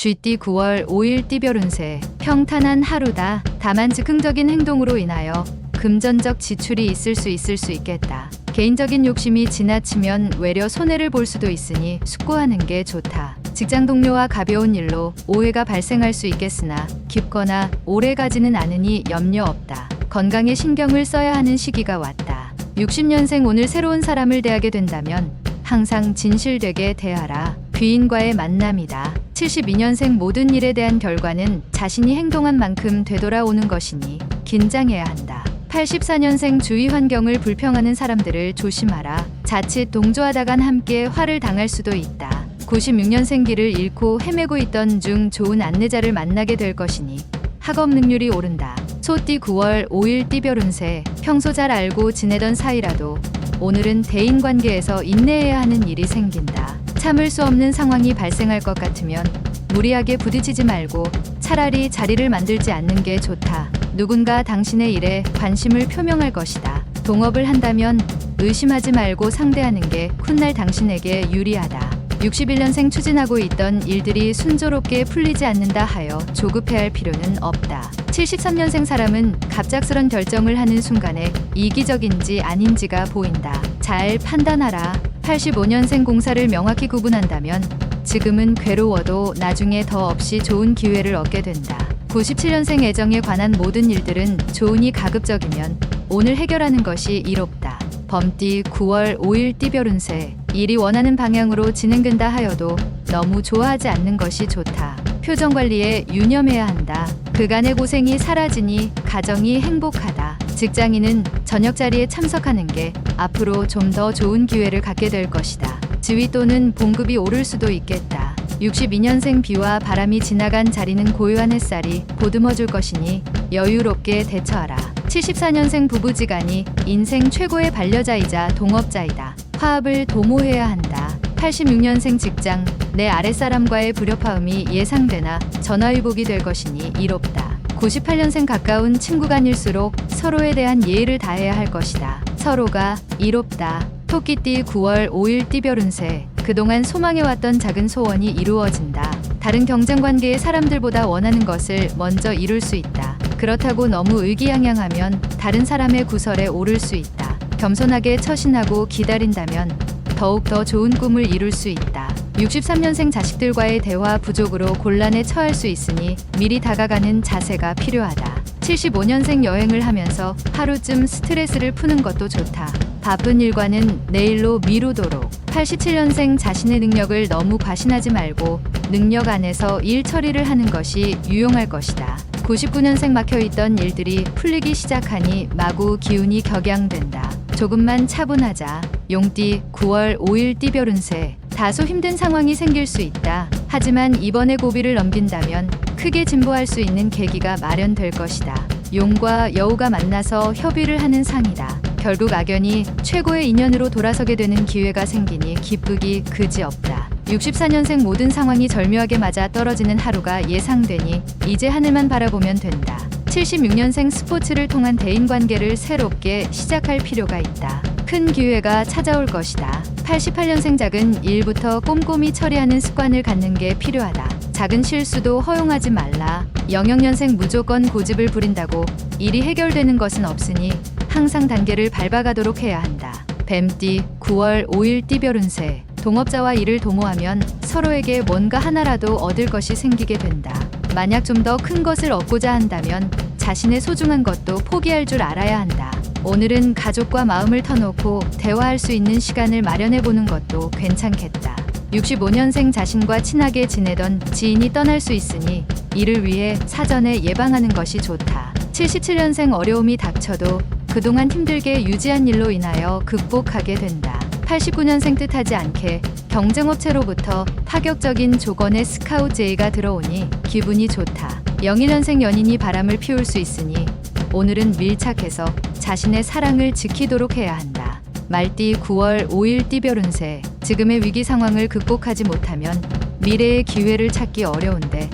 쥐띠 9월 5일 띠별 운세. 평탄한 하루다. 다만 즉흥적인 행동으로 인하여 금전적 지출이 있을 수 있겠다. 개인적인 욕심이 지나치면 외려 손해를 볼 수도 있으니 숙고하는 게 좋다. 직장 동료와 가벼운 일로 오해가 발생할 수 있겠으나 깊거나 오래 가지는 않으니 염려 없다. 건강에 신경을 써야 하는 시기가 왔다. 60년생 오늘 새로운 사람을 대하게 된다면 항상 진실되게 대하라. 귀인과의 만남이다. 72년생 모든 일에 대한 결과는 자신이 행동한 만큼 되돌아오는 것이니 긴장해야 한다. 84년생 주위 환경을 불평하는 사람들을 조심하라. 자칫 동조하다간 함께 화를 당할 수도 있다. 96년생 길을 잃고 헤매고 있던 중 좋은 안내자를 만나게 될 것이니 학업 능률이 오른다. 소띠 9월 5일 띠별 운세. 평소 잘 알고 지내던 사이라도 오늘은 대인관계에서 인내해야 하는 일이 생긴다. 참을 수 없는 상황이 발생할 것 같으면 무리하게 부딪히지 말고 차라리 자리를 만들지 않는 게 좋다. 누군가 당신의 일에 관심을 표명할 것이다. 동업을 한다면 의심하지 말고 상대하는 게 훗날 당신에게 유리하다. 61년생 추진하고 있던 일들이 순조롭게 풀리지 않는다 하여 조급해할 필요는 없다. 73년생 사람은 갑작스런 결정을 하는 순간에 이기적인지 아닌지가 보인다. 잘 판단하라. 85년생 공사를 명확히 구분한다면 지금은 괴로워도 나중에 더 없이 좋은 기회를 얻게 된다. 97년생 애정에 관한 모든 일들은 좋으니 가급적이면 오늘 해결하는 것이 이롭다. 범띠 9월 5일 띠별 운세. 일이 원하는 방향으로 진행된다 하여도 너무 좋아하지 않는 것이 좋다. 표정 관리에 유념해야 한다. 그간의 고생이 사라지니 가정이 행복하다. 직장인은 저녁 자리에 참석하는 게 앞으로 좀 더 좋은 기회를 갖게 될 것이다. 지위 또는 봉급이 오를 수도 있겠다. 62년생 비와 바람이 지나간 자리는 고요한 햇살이 보듬어 줄 것이니 여유롭게 대처하라. 74년생 부부지간이 인생 최고의 반려자이자 동업자이다. 화합을 도모해야 한다. 86년생 직장, 내 아랫사람과의 불협화음이 예상되나 전화위복이 될 것이니 이롭다. 98년생 가까운 친구간일수록 서로에 대한 예의를 다해야 할 것이다. 서로가 이롭다. 토끼띠 9월 5일 띠별 운세. 그동안 소망해왔던 작은 소원이 이루어진다. 다른 경쟁관계의 사람들보다 원하는 것을 먼저 이룰 수 있다. 그렇다고 너무 의기양양하면 다른 사람의 구설에 오를 수 있다. 겸손하게 처신하고 기다린다면 더욱 더 좋은 꿈을 이룰 수 있다. 63년생 자식들과의 대화 부족으로 곤란에 처할 수 있으니 미리 다가가는 자세가 필요하다. 75년생 여행을 하면서 하루쯤 스트레스를 푸는 것도 좋다. 바쁜 일과는 내일로 미루도록. 87년생 자신의 능력을 너무 과신하지 말고 능력 안에서 일 처리를 하는 것이 유용할 것이다. 99년생 막혀있던 일들이 풀리기 시작하니 마구 기운이 격양된다. 조금만 차분하자. 용띠 9월 5일 띠별 운세. 다소 힘든 상황이 생길 수 있다. 하지만 이번에 고비를 넘긴다면 크게 진보할 수 있는 계기가 마련될 것이다. 용과 여우가 만나서 협의를 하는 상이다. 결국 악연이 최고의 인연으로 돌아서게 되는 기회가 생기니 기쁘기 그지없다. 64년생 모든 상황이 절묘하게 맞아 떨어지는 하루가 예상되니 이제 하늘만 바라보면 된다. 76년생 스포츠를 통한 대인관계를 새롭게 시작할 필요가 있다. 큰 기회가 찾아올 것이다. 88년생 작은 일부터 꼼꼼히 처리하는 습관을 갖는 게 필요하다. 작은 실수도 허용하지 말라. 00년생 무조건 고집을 부린다고 일이 해결되는 것은 없으니 항상 단계를 밟아가도록 해야 한다. 뱀띠 9월 5일 띠별 운세. 동업자와 일을 도모하면 서로에게 뭔가 하나라도 얻을 것이 생기게 된다. 만약 좀 더 큰 것을 얻고자 한다면 자신의 소중한 것도 포기할 줄 알아야 한다. 오늘은 가족과 마음을 터놓고 대화할 수 있는 시간을 마련해보는 것도 괜찮겠다. 65년생 자신과 친하게 지내던 지인이 떠날 수 있으니 이를 위해 사전에 예방하는 것이 좋다. 77년생 어려움이 닥쳐도 그동안 힘들게 유지한 일로 인하여 극복하게 된다. 89년생 뜻하지 않게 경쟁업체로부터 파격적인 조건의 스카우트 제의가 들어오니 기분이 좋다. 01년생 연인이 바람을 피울 수 있으니 오늘은 밀착해서 자신의 사랑을 지키도록 해야 한다. 말띠 9월 5일 띠별 운세. 지금의 위기 상황을 극복하지 못하면 미래의 기회를 찾기 어려운데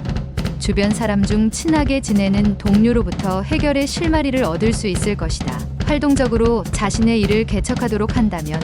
주변 사람 중 친하게 지내는 동료로부터 해결의 실마리를 얻을 수 있을 것이다. 활동적으로 자신의 일을 개척하도록 한다면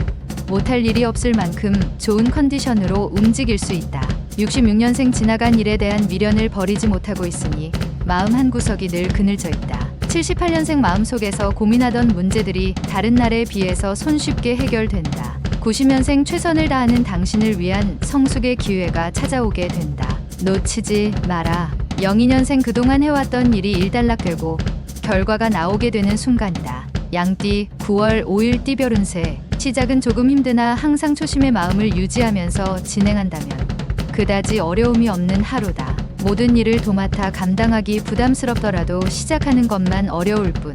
못할 일이 없을 만큼 좋은 컨디션으로 움직일 수 있다. 66년생 지나간 일에 대한 미련을 버리지 못하고 있으니 마음 한구석이 늘 그늘져 있다. 78년생 마음속에서 고민하던 문제들이 다른 날에 비해서 손쉽게 해결된다. 90년생 최선을 다하는 당신을 위한 성숙의 기회가 찾아오게 된다. 놓치지 마라. 02년생 그동안 해왔던 일이 일단락되고 결과가 나오게 되는 순간이다. 양띠 9월 5일 띠별 운세. 시작은 조금 힘드나 항상 초심의 마음을 유지하면서 진행한다면 그다지 어려움이 없는 하루다. 모든 일을 도맡아 감당하기 부담스럽더라도 시작하는 것만 어려울 뿐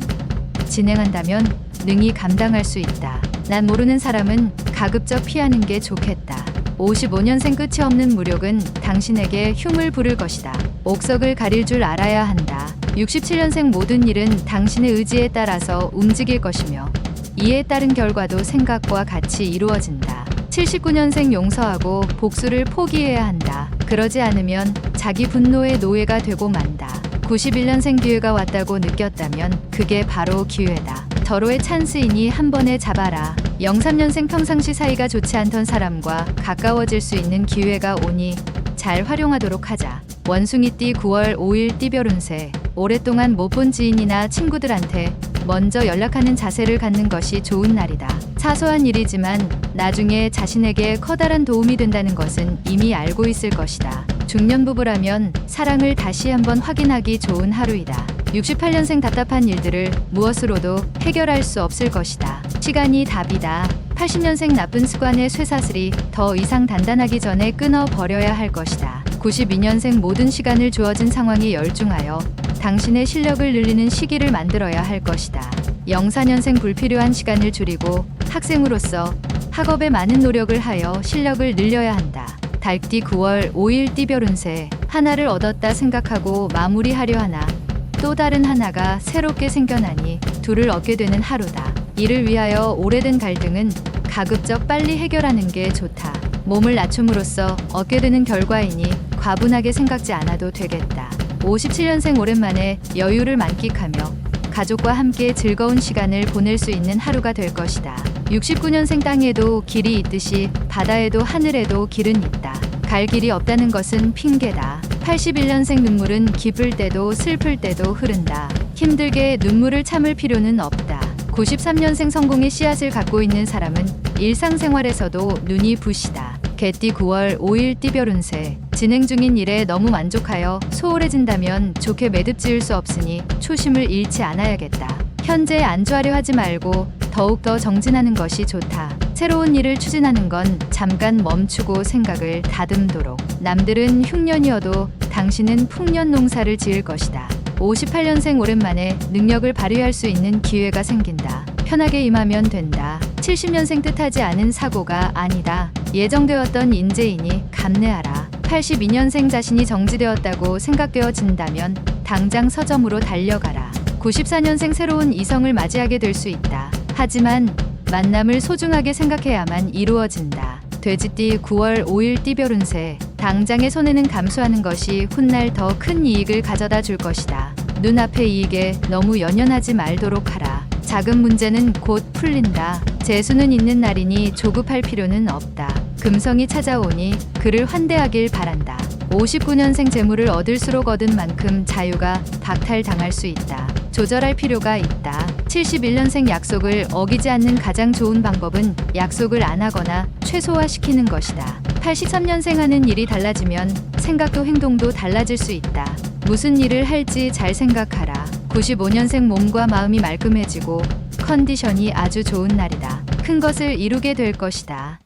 진행한다면 능히 감당할 수 있다. 난 모르는 사람은 가급적 피하는 게 좋겠다. 55년생 끝이 없는 무력은 당신에게 흉을 부를 것이다. 옥석을 가릴 줄 알아야 한다. 67년생 모든 일은 당신의 의지에 따라서 움직일 것이며 이에 따른 결과도 생각과 같이 이루어진다. 79년생 용서하고 복수를 포기해야 한다. 그러지 않으면 자기 분노의 노예가 되고 만다. 91년생 기회가 왔다고 느꼈다면 그게 바로 기회다. 절호의 찬스이니 한 번에 잡아라. 03년생 평상시 사이가 좋지 않던 사람과 가까워질 수 있는 기회가 오니 잘 활용하도록 하자. 원숭이띠 9월 5일 띠별 운세. 오랫동안 못 본 지인이나 친구들한테 먼저 연락하는 자세를 갖는 것이 좋은 날이다. 사소한 일이지만 나중에 자신에게 커다란 도움이 된다는 것은 이미 알고 있을 것이다. 중년 부부라면 사랑을 다시 한번 확인하기 좋은 하루이다. 68년생 답답한 일들을 무엇으로도 해결할 수 없을 것이다. 시간이 답이다. 80년생 나쁜 습관의 쇠사슬이 더 이상 단단하기 전에 끊어버려야 할 것이다. 92년생 모든 시간을 주어진 상황에 열중하여 당신의 실력을 늘리는 시기를 만들어야 할 것이다. 04년생 불필요한 시간을 줄이고 학생으로서 학업에 많은 노력을 하여 실력을 늘려야 한다. 달띠 9월 5일 띠별 운세. 하나를 얻었다 생각하고 마무리하려 하나 또 다른 하나가 새롭게 생겨나니 둘을 얻게 되는 하루다. 이를 위하여 오래된 갈등은 가급적 빨리 해결하는 게 좋다. 몸을 낮춤으로써 얻게 되는 결과이니 과분하게 생각지 않아도 되겠다. 57년생 오랜만에 여유를 만끽하며 가족과 함께 즐거운 시간을 보낼 수 있는 하루가 될 것이다. 69년생 땅에도 길이 있듯이 바다에도 하늘에도 길은 있다. 갈 길이 없다는 것은 핑계다. 81년생 눈물은 기쁠 때도 슬플 때도 흐른다. 힘들게 눈물을 참을 필요는 없다. 93년생 성공의 씨앗을 갖고 있는 사람은 일상생활에서도 눈이 부시다. 개띠 9월 5일 띠별 운세. 진행 중인 일에 너무 만족하여 소홀해진다면 좋게 매듭 지을 수 없으니 초심을 잃지 않아야겠다. 현재 안주하려 하지 말고 더욱더 정진하는 것이 좋다. 새로운 일을 추진하는 건 잠깐 멈추고 생각을 다듬도록. 남들은 흉년이어도 당신은 풍년 농사를 지을 것이다. 58년생 오랜만에 능력을 발휘할 수 있는 기회가 생긴다. 편하게 임하면 된다. 70년생 뜻하지 않은 사고가 아니다. 예정되었던 인재이니 감내하라. 82년생 자신이 정지되었다고 생각되어진다면 당장 서점으로 달려가라. 94년생 새로운 이성을 맞이하게 될 수 있다. 하지만 만남을 소중하게 생각해야만 이루어진다. 돼지띠 9월 5일 띠별 운세. 당장의 손해는 감수하는 것이 훗날 더 큰 이익을 가져다 줄 것이다. 눈앞의 이익에 너무 연연하지 말도록 하라. 작은 문제는 곧 풀린다. 재수는 있는 날이니 조급할 필요는 없다. 금성이 찾아오니 그를 환대하길 바란다. 59년생 재물을 얻을수록 얻은 만큼 자유가 박탈당할 수 있다. 조절할 필요가 있다. 71년생 약속을 어기지 않는 가장 좋은 방법은 약속을 안 하거나 최소화시키는 것이다. 83년생 하는 일이 달라지면 생각도 행동도 달라질 수 있다. 무슨 일을 할지 잘 생각하라. 95년생 몸과 마음이 말끔해지고 컨디션이 아주 좋은 날이다. 큰 것을 이루게 될 것이다.